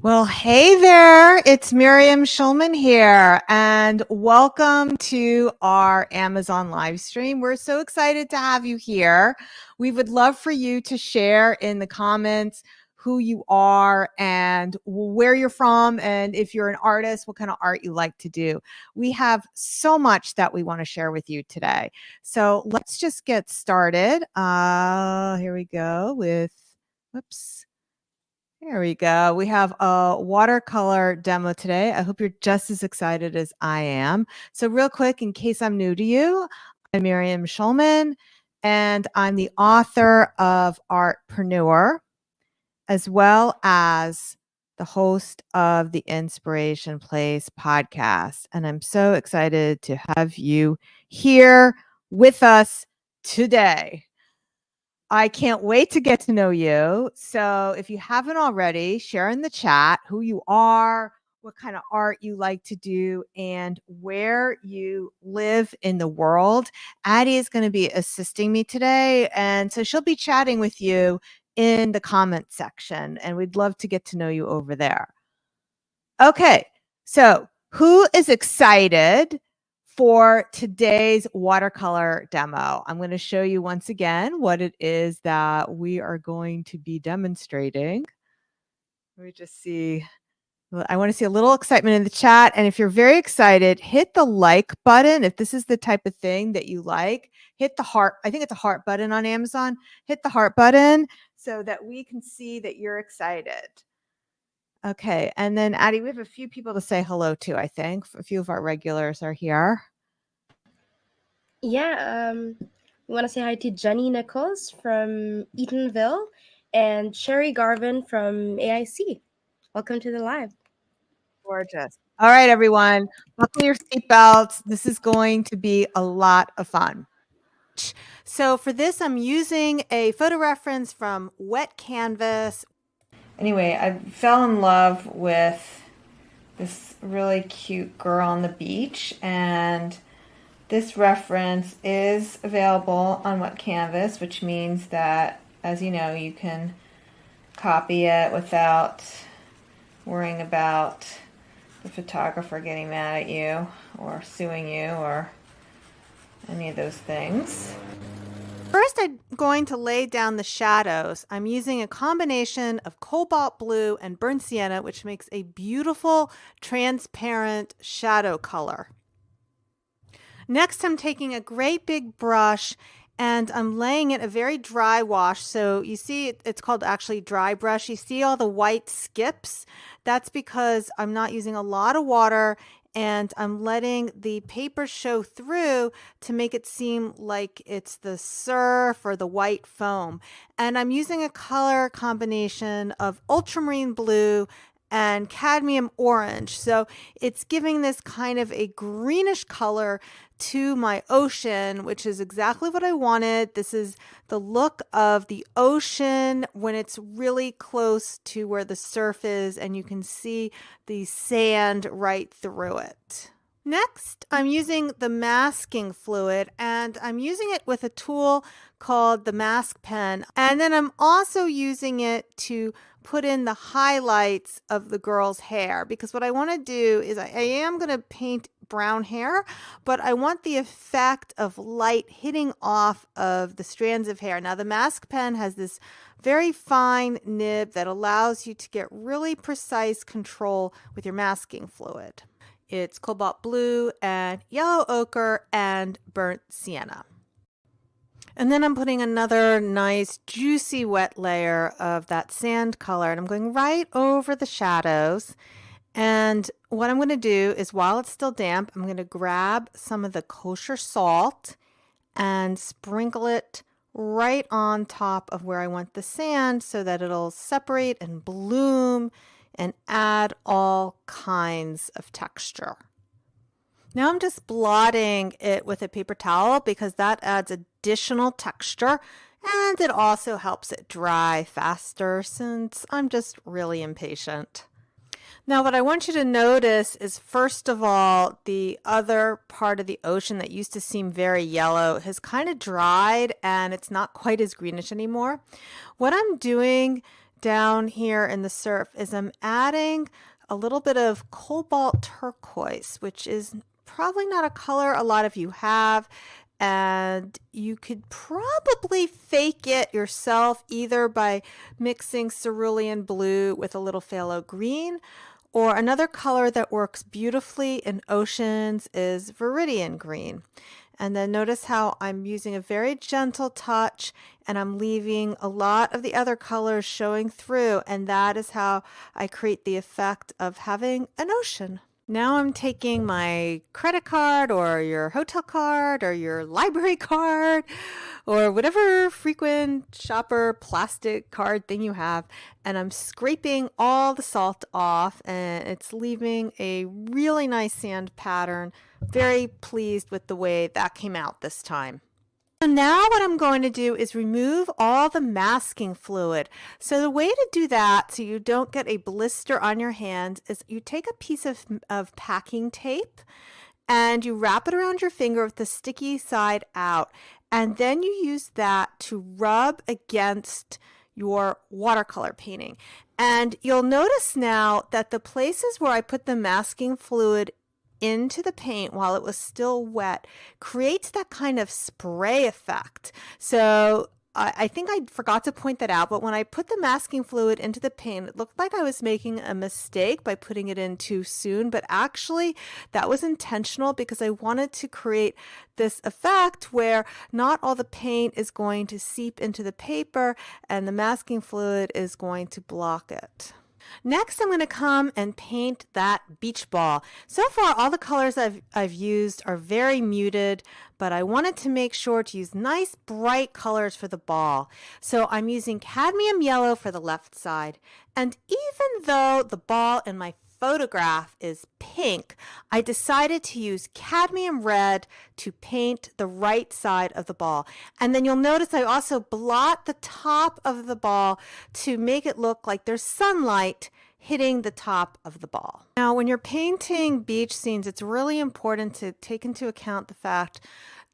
Well, hey there, it's Miriam Schulman here, and welcome to our Amazon live stream. We're so excited to have you here. We would love for you to share in the comments who you are and where you're from, and if you're an artist, what kind of art you like to do. We have so much that we want to share with you today. So let's just get started. Here we go with, whoops. There we go. We have a watercolor demo today. I hope you're just as excited as I am. So real quick, in case I'm new to you, I'm Miriam Schulman, and I'm the author of Artpreneur, as well as the host of the Inspiration Place podcast. And I'm so excited to have you here with us today. I can't wait to get to know you. So if you haven't already, share in the chat who you are, what kind of art you like to do, and where you live in the world. Addie is going to be assisting me today. And so she'll be chatting with you in the comment section. And we'd love to get to know you over there. Okay. So who is excited for today's watercolor demo? I'm going to show you once again what it is that we are going to be demonstrating. Let me just see. I want to see a little excitement in the chat. And if you're very excited, hit the like button. If this is the type of thing that you like, hit the heart. I think it's a heart button on Amazon. Hit the heart button so that we can see that you're excited. Okay, and then Addie, we have a few people to say hello to, I think. A few of our regulars are here. Yeah, we want to say hi to Jenny Nichols from Eatonville and Sherry Garvin from AIC. Welcome to the live. Gorgeous. All right, everyone, buckle your seatbelts. This is going to be a lot of fun. So for this, I'm using a photo reference from Wet Canvas. Anyway, I fell in love with this really cute girl on the beach, and this reference is available on Wet Canvas, which means that, as you know, you can copy it without worrying about the photographer getting mad at you or suing you or any of those things. First, I'm going to lay down the shadows. I'm using a combination of cobalt blue and burnt sienna, which makes a beautiful transparent shadow color. Next, I'm taking a great big brush and I'm laying it a very dry wash. So you see it's called actually dry brush. You see all the white skips? That's because I'm not using a lot of water and I'm letting the paper show through to make it seem like it's the surf or the white foam. And I'm using a color combination of ultramarine blue and cadmium orange. So it's giving this kind of a greenish color to my ocean, which is exactly what I wanted. This is the look of the ocean when it's really close to where the surf is and you can see the sand right through it. Next, I'm using the masking fluid and I'm using it with a tool called the mask pen. And then I'm also using it to put in the highlights of the girl's hair, because what I want to do is I am going to paint brown hair, but I want the effect of light hitting off of the strands of hair. Now the mask pen has this very fine nib that allows you to get really precise control with your masking fluid. It's cobalt blue and yellow ochre and burnt sienna. And then I'm putting another nice juicy wet layer of that sand color and I'm going right over the shadows. And what I'm going to do is, while it's still damp, I'm going to grab some of the kosher salt and sprinkle it right on top of where I want the sand so that it'll separate and bloom and add all kinds of texture. Now I'm just blotting it with a paper towel because that adds additional texture and it also helps it dry faster since I'm just really impatient. Now what I want you to notice is, first of all, the other part of the ocean that used to seem very yellow has kind of dried and it's not quite as greenish anymore. What I'm doing down here in the surf is I'm adding a little bit of cobalt turquoise, which is probably not a color a lot of you have. And you could probably fake it yourself either by mixing cerulean blue with a little phthalo green, or another color that works beautifully in oceans is viridian green. And then notice how I'm using a very gentle touch and I'm leaving a lot of the other colors showing through, and that is how I create the effect of having an ocean. Now I'm taking my credit card or your hotel card or your library card or whatever frequent shopper plastic card thing you have, and I'm scraping all the salt off, and it's leaving a really nice sand pattern. Very pleased with the way that came out this time. So now what I'm going to do is remove all the masking fluid. So the way to do that so you don't get a blister on your hands is you take a piece of packing tape and you wrap it around your finger with the sticky side out. And then you use that to rub against your watercolor painting. And you'll notice now that the places where I put the masking fluid into the paint while it was still wet creates that kind of spray effect. So I think I forgot to point that out, but when I put the masking fluid into the paint, it looked like I was making a mistake by putting it in too soon, but actually that was intentional because I wanted to create this effect where not all the paint is going to seep into the paper and the masking fluid is going to block it. Next, I'm going to come and paint that beach ball. So far, all the colors I've used are very muted, but I wanted to make sure to use nice bright colors for the ball. So I'm using cadmium yellow for the left side. And even though the ball in my photograph is pink, I decided to use cadmium red to paint the right side of the ball. And then you'll notice I also blot the top of the ball to make it look like there's sunlight hitting the top of the ball. Now, when you're painting beach scenes, it's really important to take into account the fact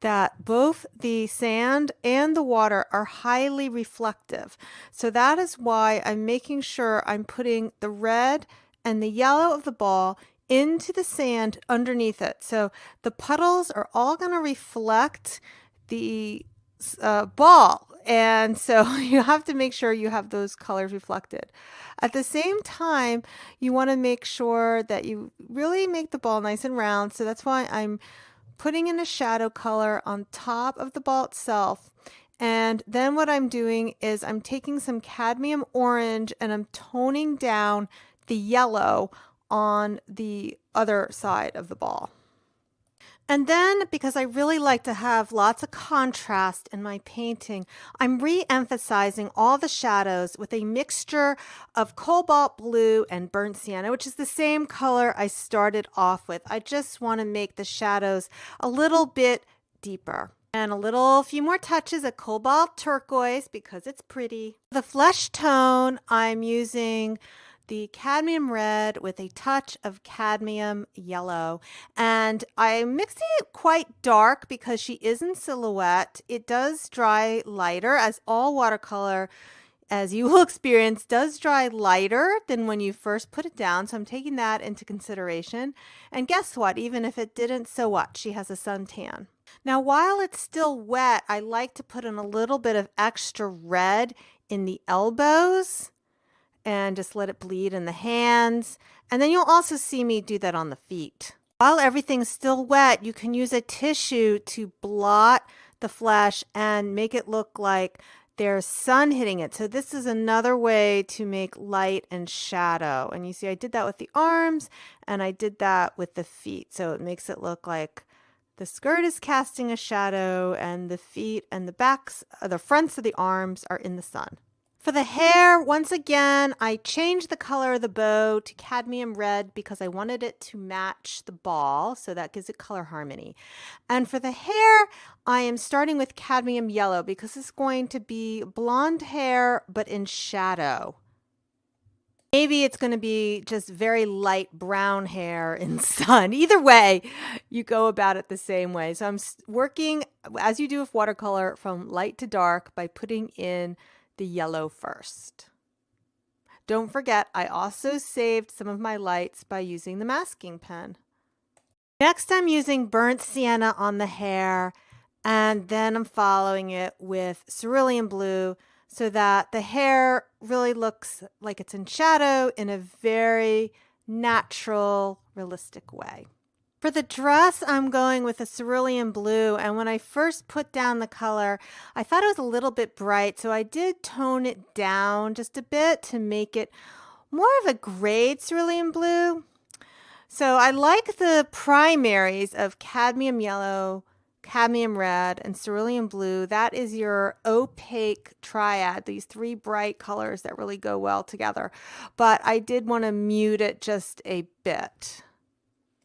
that both the sand and the water are highly reflective. So that is why I'm making sure I'm putting the red and the yellow of the ball into the sand underneath it. So the puddles are all going to reflect the ball. And so you have to make sure you have those colors reflected. At the same time, you want to make sure that you really make the ball nice and round. So that's why I'm putting in a shadow color on top of the ball itself. And then what I'm doing is I'm taking some cadmium orange and I'm toning down the yellow on the other side of the ball. And then, because I really like to have lots of contrast in my painting, I'm re-emphasizing all the shadows with a mixture of cobalt blue and burnt sienna, which is the same color I started off with. I just want to make the shadows a little bit deeper. And a few more touches of cobalt turquoise because it's pretty. The flesh tone, I'm using the cadmium red with a touch of cadmium yellow, and I'm mixing it quite dark because she is in silhouette. It does dry lighter, as all watercolor, as you will experience, does dry lighter than when you first put it down, so I'm taking that into consideration. And guess what? Even if it didn't, so what? She has a suntan. Now, while it's still wet, I like to put in a little bit of extra red in the elbows and just let it bleed in the hands. And then you'll also see me do that on the feet. While everything's still wet, you can use a tissue to blot the flesh and make it look like there's sun hitting it. So this is another way to make light and shadow. And you see I did that with the arms and I did that with the feet. So it makes it look like the skirt is casting a shadow and the feet and the backs, the fronts of the arms are in the sun. For the hair, once again, I changed the color of the bow to cadmium red because I wanted it to match the ball, so that gives it color harmony. And for the hair, I am starting with cadmium yellow because it's going to be blonde hair, but in shadow. Maybe it's going to be just very light brown hair in sun. Either way, you go about it the same way. So I'm working, as you do with watercolor, from light to dark by putting in the yellow first. don't forget, I also saved some of my lights by using the masking pen. Next, I'm using burnt sienna on the hair, and then I'm following it with cerulean blue so that the hair really looks like it's in shadow in a very natural, realistic way. For the dress, I'm going with a cerulean blue, and when I first put down the color, I thought it was a little bit bright, so I did tone it down just a bit to make it more of a grade cerulean blue. So I like the primaries of cadmium yellow, cadmium red, and cerulean blue. That is your opaque triad, these three bright colors that really go well together. But I did want to mute it just a bit.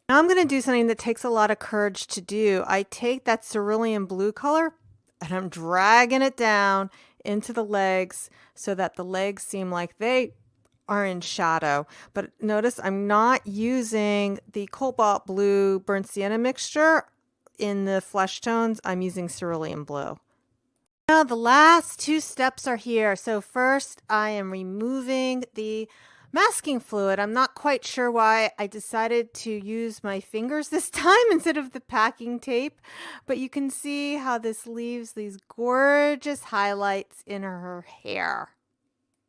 Now I'm going to do something that takes a lot of courage to do. I take that cerulean blue color and I'm dragging it down into the legs so that the legs seem like they are in shadow. But notice I'm not using the cobalt blue burnt sienna mixture in the flesh tones. I'm using cerulean blue. Now the last two steps are here. So first I am removing the masking fluid. I'm not quite sure why I decided to use my fingers this time instead of the packing tape, but you can see how this leaves these gorgeous highlights in her hair.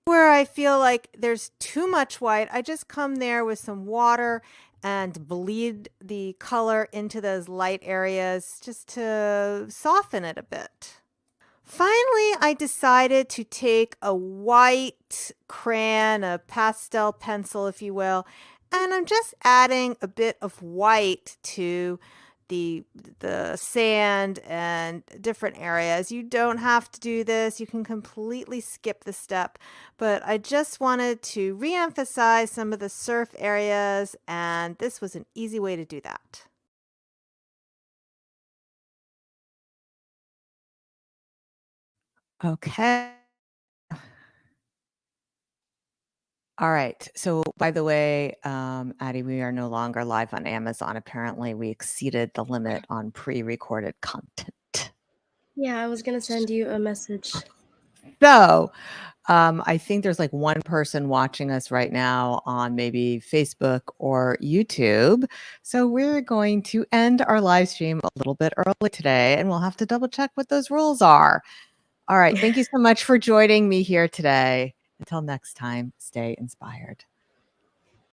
Where I feel like there's too much white, I just come there with some water and bleed the color into those light areas just to soften it a bit. Finally, I decided to take a white crayon, a pastel pencil, if you will, and I'm just adding a bit of white to the sand and different areas. You don't have to do this. You can completely skip the step, but I just wanted to re-emphasize some of the surf areas, and this was an easy way to do that. Okay. All right. So, by the way, Addie, we are no longer live on Amazon. Apparently, we exceeded the limit on pre-recorded content. Yeah, I was gonna send you a message. So, I think there's like one person watching us right now on maybe Facebook or YouTube. So, we're going to end our live stream a little bit early today, and we'll have to double check what those rules are. All right. Thank you so much for joining me here today. Until next time, stay inspired.